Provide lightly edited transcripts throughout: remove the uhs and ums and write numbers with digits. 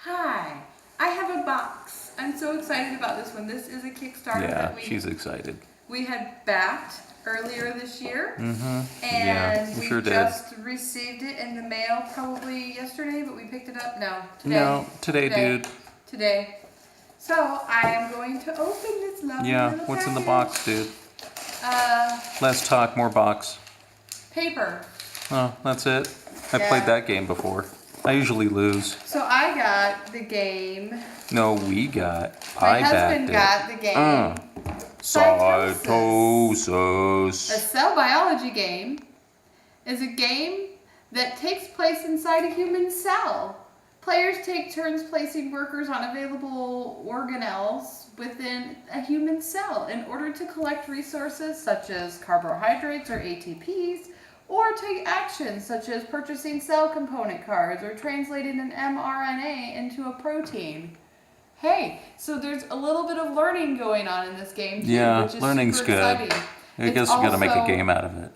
Hi, I have a box. I'm so excited about this one. This is a Kickstarter that she's excited. we had backed earlier this year. And Yeah, we sure just received it in the mail probably yesterday, but we picked it up today. No, today, dude. Today. So I am going to open this lovely little what's in the package. box, dude? Less talk, more box. Paper. Oh, that's it? I played that game before. I usually lose. So I got the game. No, we got. My husband got the game. Cytosis. A cell biology game is a game that takes place inside a human cell. Players take turns placing workers on available organelles within a human cell in order to collect resources such as carbohydrates or ATPs, or take actions such as purchasing cell component cards or translating an mRNA into a protein. Hey, so there's a little bit of learning going on in this game too, which is learning's super good. exciting. I guess we gotta make a game out of it.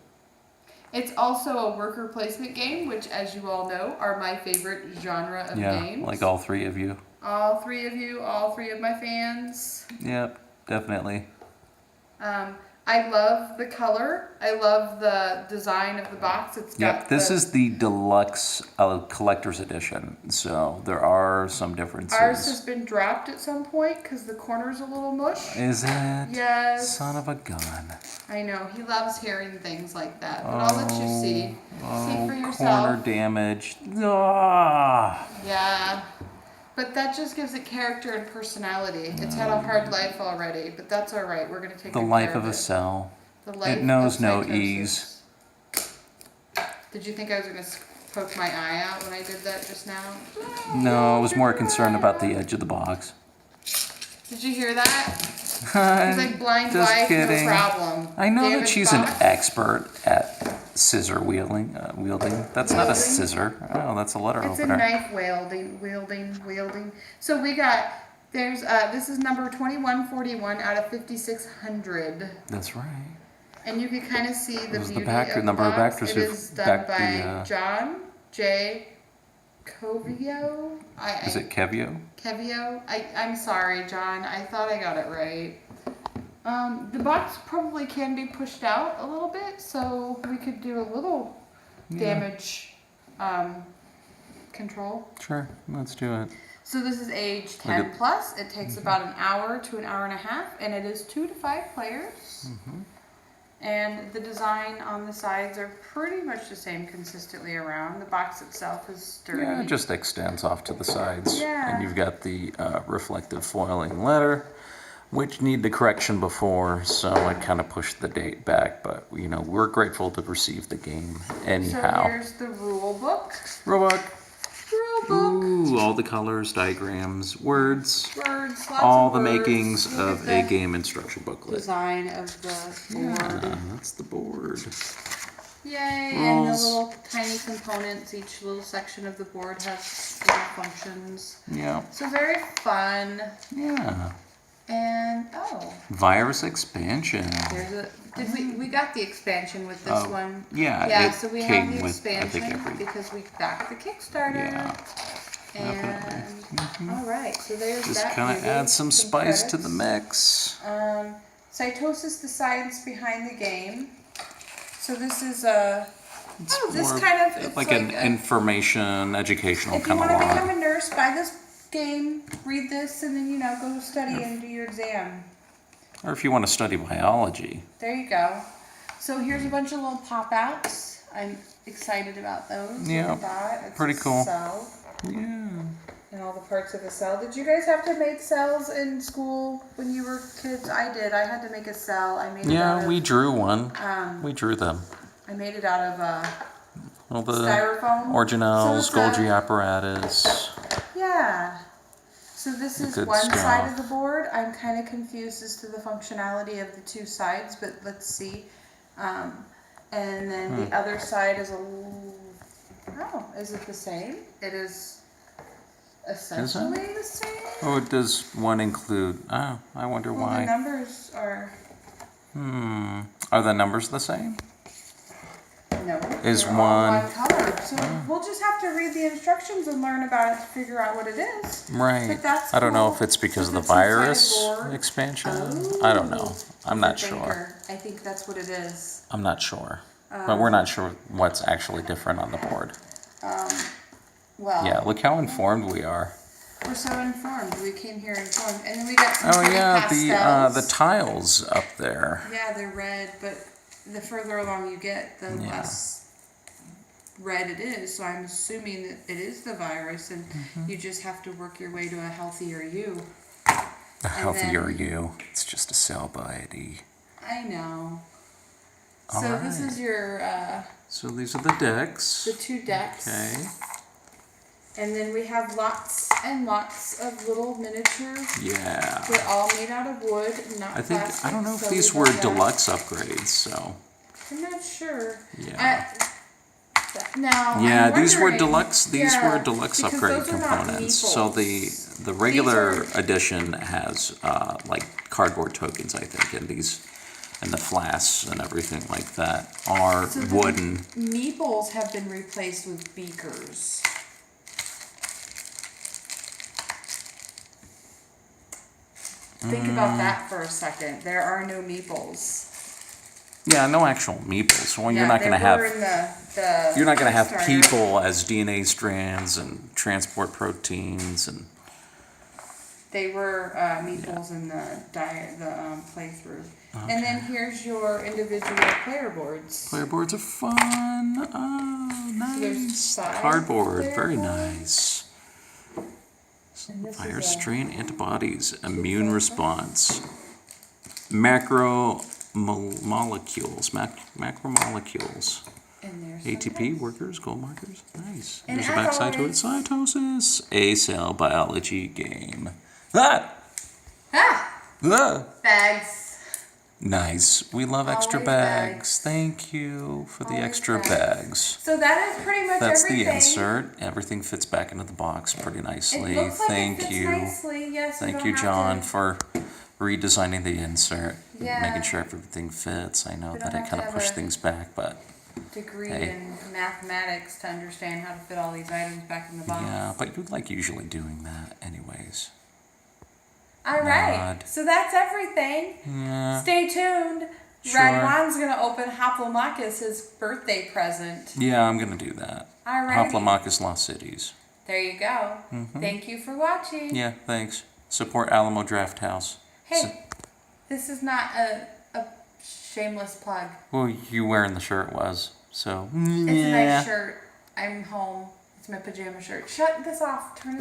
It's also a worker placement game, which, as you all know, are my favorite genre of games. Like all three of you. All three of you, all three of my fans. Yep, definitely. I love the color. I love the design of the box. It's got this is the deluxe collector's edition, so there are some differences. Ours has been dropped at some point because the corner's a little mush. Is it? Yes. Son of a gun. I know. He loves hearing things like that, but I'll let you see. See for yourself. Corner damage. Ah. Yeah. But that just gives it character and personality. It's had a hard life already, but that's all right. We're going to take the life of a cell. The life it knows of no Cytosis. ease. Did you think I was going to poke my eye out when I did that just now? No, I was more concerned about the edge of the box. Did you hear that? He's like blind wife, no problem. I know that she's an expert at scissor wielding. That's not a scissor. Oh, that's a letter opener. It's a knife wielding. So we got, this is number 2141 out of 5600. That's right. And you can kind of see the beauty of the number box. Of backers. It is done by John J. Covio. Is it Kevio? Kevio. I'm sorry, John. I thought I got it right. The box probably can be pushed out a little bit, so we could do a little damage control. Sure, let's do it. So this is age 10 plus. It takes about an hour to an hour and a half, and it is 2 to 5 players. And the design on the sides are pretty much the same consistently around. The box itself is sturdy. Yeah, it just extends off to the sides. Yeah. And you've got the reflective foiling letter, which need the correction before, so I kind of pushed the date back. But, you know, we're grateful to receive the game anyhow. So here's the rule book. Rule book. Ooh, all the colors, diagrams, words. Lots all of the words. makings of a game instruction booklet. Design of the board. Yeah, that's the board. Yay, and the little tiny components. Each little section of the board has little functions. Yeah. So very fun. Yeah. And, virus expansion. We got the expansion with this one. Yeah, so we have the expansion because we backed the Kickstarter. Yeah. And, all right, so there's just that. Just kind of add some spice to the mix. Cytosis, the science behind the game. So this is like an information, educational kind of If you want to become a nurse, buy this game, read this, and then, go study and do your exam. Or if you want to study biology. There you go. So here's a bunch of little pop-outs. I'm excited about those. Yeah, pretty cool. Cell. Yeah. And all the parts of a cell. Did you guys have to make cells in school when you were kids? I did. I had to make a cell. I made it out of, we drew one. We drew them. I made it out of all the styrofoam. Organelles, Golgi apparatus. Yeah. So this is one side of the board. I'm kind of confused as to the functionality of the two sides, but let's see. And then the other side is is it the same? It is essentially the same. Oh, does one include? Oh, I wonder why. The numbers are. Are the numbers the same? No, is they're all one. one color. So we'll just have to read the instructions and learn about it to figure out what it is. Right. But that's I don't know cool. if it's because of the It's inside a virus board. expansion. Oh, I don't know. I'm not he's a sure. thinker. I think that's what it is. I'm not sure. But we're not sure what's actually different on the board. Well, Yeah, look how informed we are. we're so informed. We came here informed. And then we got some Oh pretty yeah, pastels. the tiles up there. Yeah, they're red, but the further along you get, the Yeah. less red it is. So I'm assuming that it is the virus, and you just have to work your way to a healthier you. A healthier then- you. It's just a sell-by-ID. I know. All So this right. is your So these are the decks. the 2 decks, Okay. and then we have lots and lots of little miniatures. Yeah. They're all made out of wood, not plastic. I don't know if so these we were got that. deluxe upgrades, so. I'm not sure. Yeah. Now, Yeah, I'm these were wondering- deluxe. These yeah, were deluxe because upgrade those are not components. So meeples. the regular These are- edition has like cardboard tokens, I think, and these and the flasks and everything like that are So the wooden. meeples have been replaced with beakers. Think about that for a second. There are no meeples. Yeah, no actual meeples. Well, Yeah, you're not they going to have were in the you're not going to have Kickstarter. people as DNA strands and transport proteins and They were meeples in the playthrough. And then here's your individual player boards. player boards are fun. Oh, there's nice. 5 Cardboard, player very boards. nice. And this Virus is a- strain antibodies, immune response, macromolecules, macromolecules, and there's ATP some- workers, gold markers, nice. And There's a as backside to it. always- Cytosis, a cell biology game. Ah! Ah! Ah! Bags. Nice. We love extra Always bags. bags. Thank you for the Always extra bags. bags. So that is pretty much That's everything. the insert. Everything fits back into the box pretty It nicely. looks like Thank it fits you. nicely. Yes. Thank don't you, have John, to- for redesigning the insert, Yeah. making sure everything fits. I know We that don't it have kind to of have pushed a- things back, but degree Hey. in mathematics to understand how to fit all these items back in the box. yeah, but you like usually doing that anyways. All right. Nod. So that's everything. Yeah. Stay tuned. Sure. Red Juan's gonna open Hoplomachus his birthday present. Yeah, I'm gonna do that. All right. Hoplomachus Lost Cities. There you go. Thank you for watching. Yeah, thanks. Support Alamo Draft House. Hey, this is not a shameless plug. Well, you wearing the shirt was, so. It's a nice shirt. I'm home. It's my pajama shirt. Shut this off. Turn it